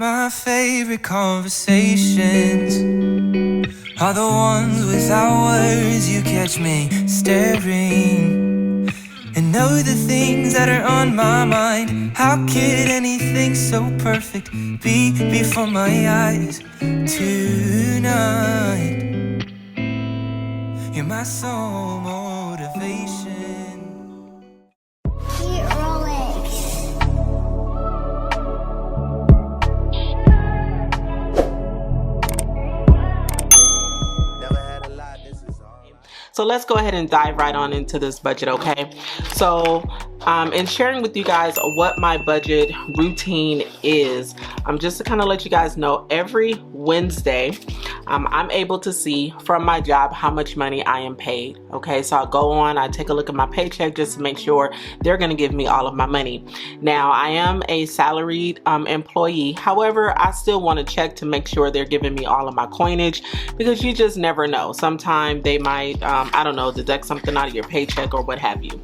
My favorite conversations are the ones without words. You catch me staring and know the things that are on my mind. How could anything so perfect be before my eyes tonight? You're my sole motivation. So let's go ahead and dive right on into this budget, okay? So in sharing with you guys what my budget routine is, just to kind of let you guys know, every Wednesday I'm able to see from my job how much money I am paid, okay? So I'll go on, I take a look at my paycheck just to make sure they're going to give me all of my money. Now, I am a salaried employee. However, I still want to check to make sure they're giving me all of my coinage, because you just never know. Sometimes they might, I don't know, deduct something out of your paycheck or what have you.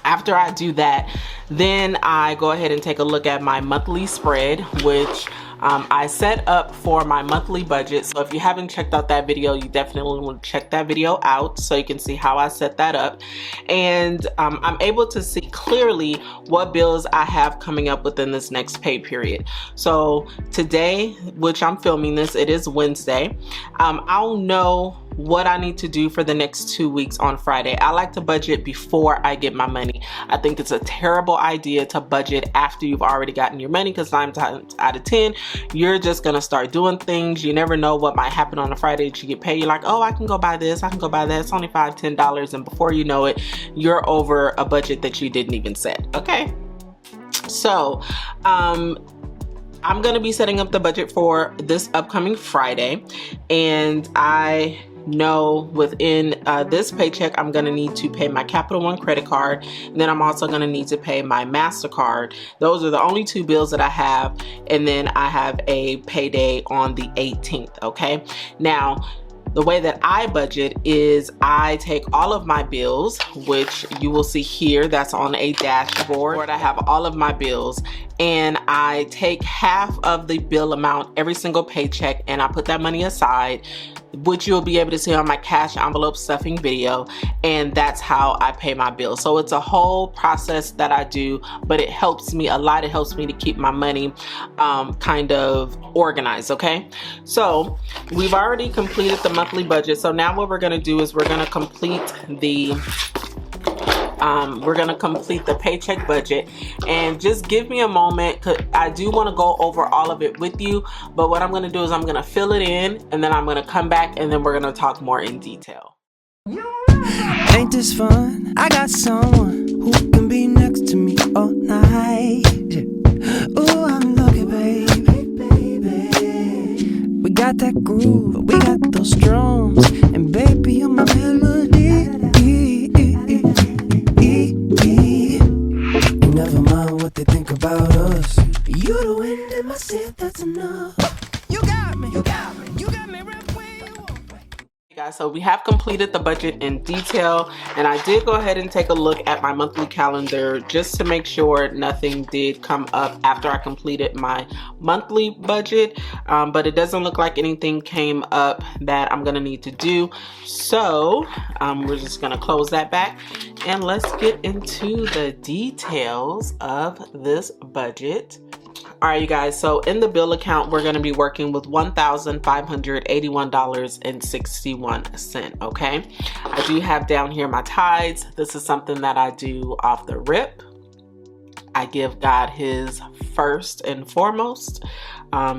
After I do that, then I go ahead and take a look at my monthly spread, which I set up for my monthly budget. So if you haven't checked out that video, you definitely want to check that video out so you can see how I set that up. And I'm able to see clearly what bills I have coming up within this next pay period. So today, which I'm filming this, it is Wednesday, I'll know what I need to do for the next 2 weeks on Friday. I like to budget before I get my money. I think it's a terrible idea to budget after you've already gotten your money, because 9 times out of 10, you're just gonna start doing things. You never know what might happen on a Friday that you get paid. You're like, oh, I can go buy this, I can go buy that. It's only $5, $10. And before you know it, you're over a budget that you didn't even set, okay? So, I'm gonna be setting up the budget for this upcoming Friday, and I know within this paycheck I'm gonna need to pay my Capital One credit card, and then I'm also gonna need to pay my MasterCard. Those are the only 2 bills that I have, and then I have a payday on the 18th, okay? Now, the way that I budget is I take all of my bills, which you will see here, that's on a dashboard where I have all of my bills, and I take half of the bill amount every single paycheck and I put that money aside, which you'll be able to see on my cash envelope stuffing video, and that's how I pay my bills. So it's a whole process that I do, but it helps me a lot. It helps me to keep my money kind of organized, okay? So we've already completed the monthly budget. So now what we're gonna do is we're gonna complete the paycheck budget, and just give me a moment, because I do want to go over all of it with you. But what I'm going to do is I'm going to fill it in, and then I'm going to come back, and then we're going to talk more in detail. Ain't this fun? I got someone who can be next to me all night. Ooh, I'm lucky, baby. We got that groove, we got those drums, and baby, you're my melody. Never mind what they think about us. You the wind in my sail, that's enough. You got me, you got me, you got me right where you want me. Hey guys, so we have completed the budget in detail, and I did go ahead and take a look at my monthly calendar just to make sure nothing did come up after I completed my monthly budget, but it doesn't look like anything came up that I'm gonna need to do. So we're just gonna close that back, and let's get into the details of this budget. All right, you guys, so in the bill account, we're going to be working with $1,581.61, okay? I do have down here my tithes. This is something that I do off the rip. I give God his first and foremost,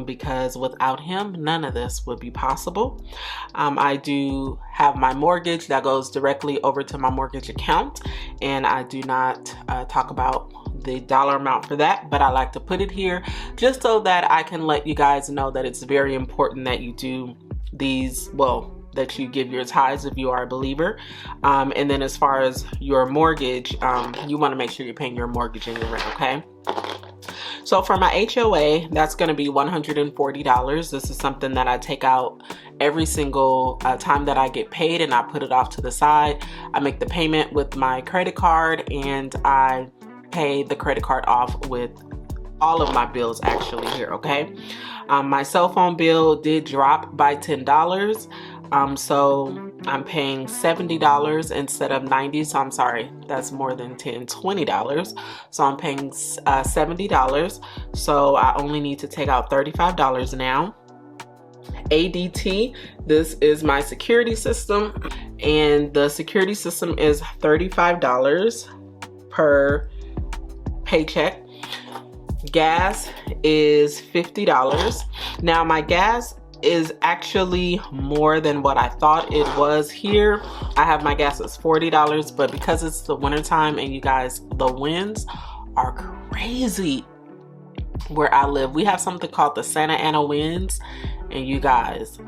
because without him, none of this would be possible. I do have my mortgage that goes directly over to my mortgage account, and I do not talk about the dollar amount for that, but I like to put it here just so that I can let you guys know that it's very important that you do these, well, that you give your tithes if you are a believer. And then as far as your mortgage, you want to make sure you're paying your mortgage and your rent, okay? So for my HOA, that's going to be $140. This is something that I take out every single time that I get paid, and I put it off to the side. I make the payment with my credit card, and I pay the credit card off with all of my bills actually here, okay? My cell phone bill did drop by $10. So I'm paying $70 instead of $90. So I'm sorry, that's more than $20. So I'm paying $70. So I only need to take out $35 now. ADT, this is my security system, and the security system is $35 per paycheck. Gas is $50. Now my gas is actually more than what I thought it was here. I have my gas as $40, but because it's the wintertime and you guys, the winds are crazy where I live. We have something called the Santa Ana winds, and you guys,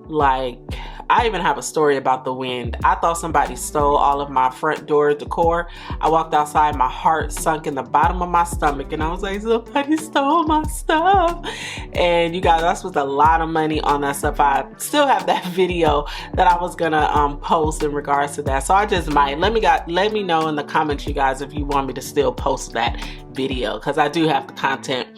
like, I even have a story about the wind. I thought somebody stole all of my front door decor. I walked outside, my heart sunk in the bottom of my stomach, and I was like, somebody stole my stuff. And you guys, I spent a lot of money on that stuff. I still have that video that I was gonna post in regards to that. So I just might. Let me know in the comments, you guys, if you want me to still post that video, because I do have the content.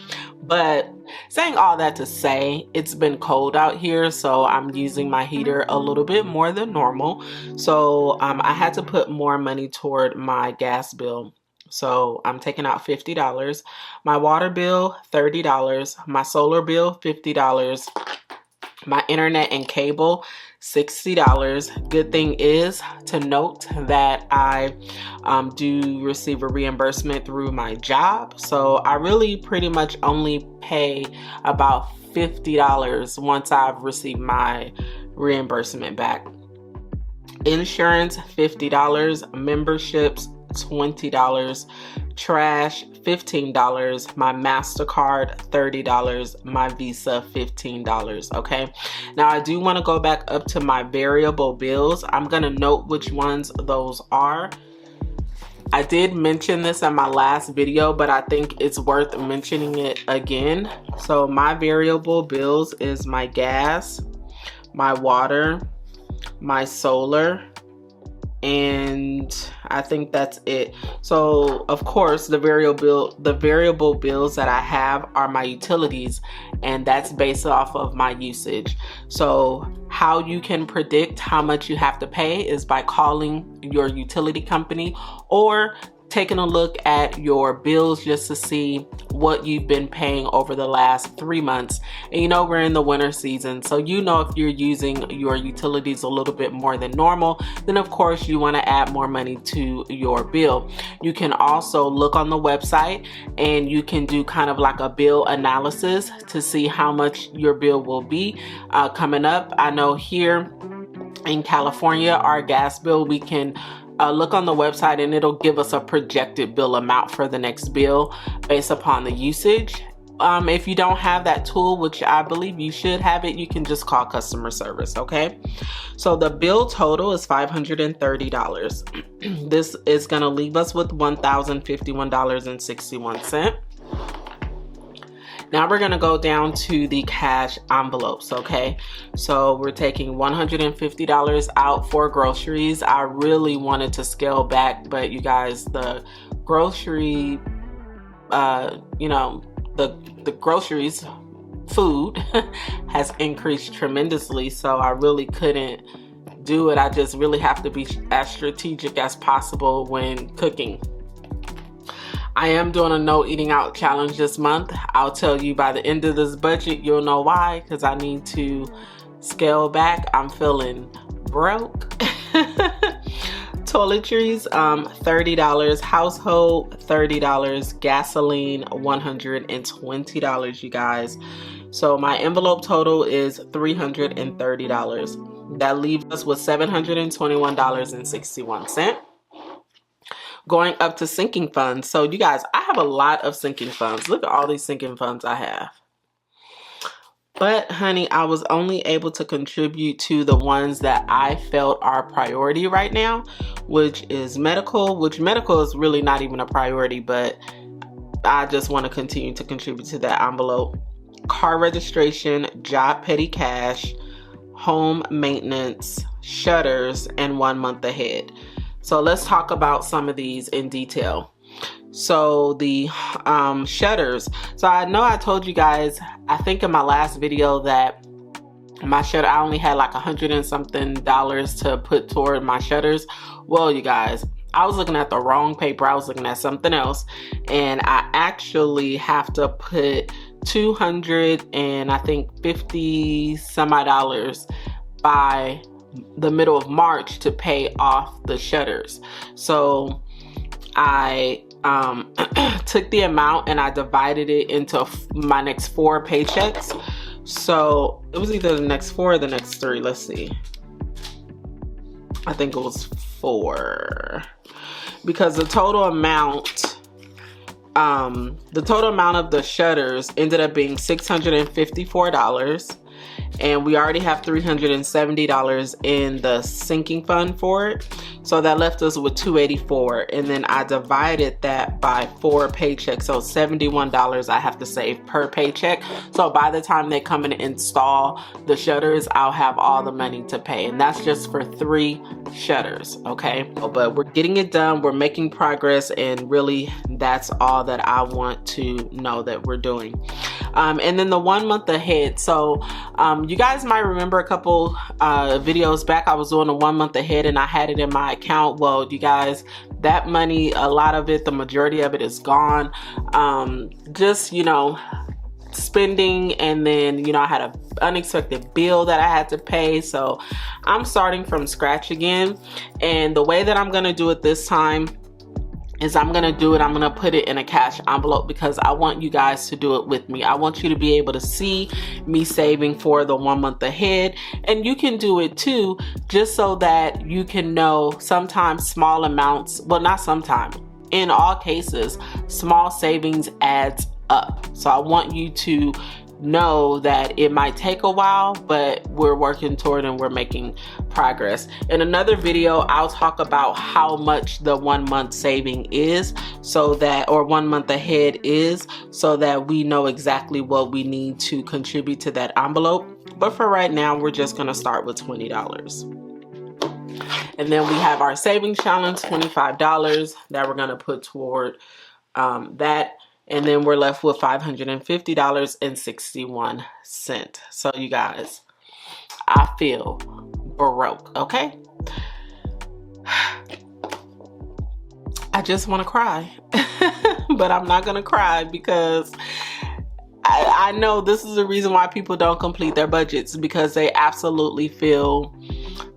But saying all that to say, it's been cold out here, so I'm using my heater a little bit more than normal. So I had to put more money toward my gas bill. So I'm taking out $50. My water bill, $30. My solar bill, $50. My internet and cable, $60. Good thing is to note that I do receive a reimbursement through my job. So I really pretty much only pay about $50 once I've received my reimbursement back. Insurance, $50. Memberships, $20. Trash, $15. My MasterCard, $30. My Visa, $15. Okay, now I do want to go back up to my variable bills. I'm gonna note which ones those are. I did mention this in my last video, but I think it's worth mentioning it again. So my variable bills is my gas, my water, my solar, and I think that's it. So of course the variable bills that I have are my utilities, and that's based off of my usage. So how you can predict how much you have to pay is by calling your utility company or taking a look at your bills just to see what you've been paying over the last 3 months. And you know, we're in the winter season, so you know if you're using your utilities a little bit more than normal, then of course you want to add more money to your bill. You can also look on the website and you can do kind of like a bill analysis to see how much your bill will be coming up. I know here in California, our gas bill, we can look on the website and it'll give us a projected bill amount for the next bill based upon the usage. If you don't have that tool, which I believe you should have it, you can just call customer service, okay? So the bill total is $530. This is gonna leave us with $1,051.61. Now we're gonna go down to the cash envelopes, okay? So we're taking $150 out for groceries. I really wanted to scale back, but you guys, the grocery, the groceries, food has increased tremendously, so I really couldn't do it. I just really have to be as strategic as possible when cooking. I am doing a no eating out challenge this month. I'll tell you by the end of this budget, you'll know why, because I need to scale back. I'm feeling broke. Toiletries, $30. Household, $30. Gasoline, $120, you guys. So my envelope total is $330. That leaves us with $721.61. Going up to sinking funds. So you guys, I have a lot of sinking funds. Look at all these sinking funds I have. But honey, I was only able to contribute to the ones that I felt are priority right now, which is medical, which medical is really not even a priority, but I just want to continue to contribute to that envelope. Car registration, job petty cash, home maintenance, shutters, and 1 month ahead. So let's talk about some of these in detail. So the shutters. So I know I told you guys, I think in my last video, that my shutter, I only had like $100 and something to put toward my shutters. Well, you guys, I was looking at the wrong paper. I was looking at something else, and I actually have to put 200 and I think 50 some odd dollars by the middle of March to pay off the shutters. So I took the amount and I divided it into my next 4 paychecks. So it was either the next 4 or the next 3. Let's see. I think it was 4, because the total amount of the shutters ended up being $654, and we already have $370 in the sinking fund for it. So that left us with $284, and then I divided that by 4 paychecks, so $71 I have to save per paycheck. So by the time they come and install the shutters, I'll have all the money to pay, and that's just for 3 shutters, okay? But we're getting it done, we're making progress, and really that's all that I want to know that we're doing. And then the 1 month ahead. So you guys might remember a couple videos back, I was doing a 1 month ahead and I had it in my account. Well, you guys, that money, a lot of it, the majority of it is gone. Just, you know, spending, and then, you know, I had an unexpected bill that I had to pay. So I'm starting from scratch again. And the way that I'm gonna do it this time is I'm gonna put it in a cash envelope, because I want you guys to do it with me. I want you to be able to see me saving for the 1 month ahead, and you can do it too, just so that you can know sometimes small amounts, well, not sometimes, in all cases, small savings adds up. So I want you to know that it might take a while, but we're working toward and we're making progress. In another video, I'll talk about how much the 1 month saving is, so that, or 1 month ahead is, so that we know exactly what we need to contribute to that envelope. But for right now, we're just gonna start with $20. And then we have our savings challenge, $25 that we're gonna put toward that. And then we're left with $550.61. So you guys, I feel broke, okay? I just want to cry, but I'm not going to cry, because I know this is the reason why people don't complete their budgets, because they absolutely feel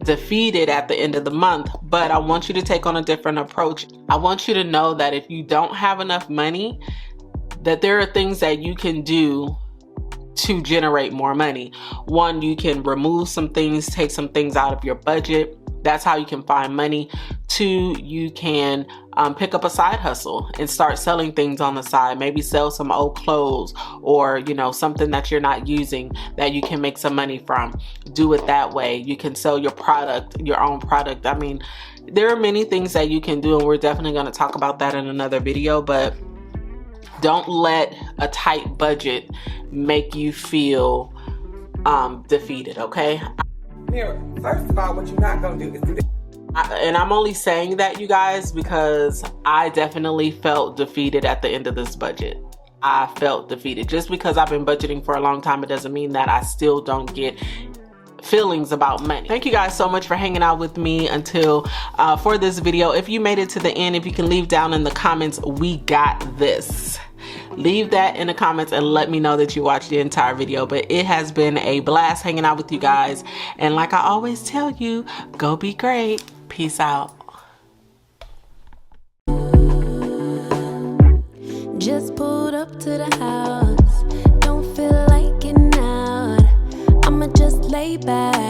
defeated at the end of the month. But I want you to take on a different approach. I want you to know that if you don't have enough money, that there are things that you can do to generate more money. One, you can remove some things, take some things out of your budget. That's how you can find money. 2, you can pick up a side hustle and start selling things on the side. Maybe sell some old clothes, or, you know, something that you're not using that you can make some money from. Do it that way. You can sell your product, your own product. I mean, there are many things that you can do, and we're definitely going to talk about that in another video. But don't let a tight budget make you feel defeated, okay? Mira, first of all, what you're not gonna do is do that. And I'm only saying that, you guys, because I definitely felt defeated at the end of this budget. I felt defeated. Just because I've been budgeting for a long time, it doesn't mean that I still don't get feelings about money. Thank you guys so much for hanging out with me until for this video. If you made it to the end, if you can leave down in the comments, "We got this." Leave that in the comments and let me know that you watched the entire video. But it has been a blast hanging out with you guys. And like I always tell you, go be great. Peace out. Just pulled up to the house. Don't feel like getting out. I'ma just lay back.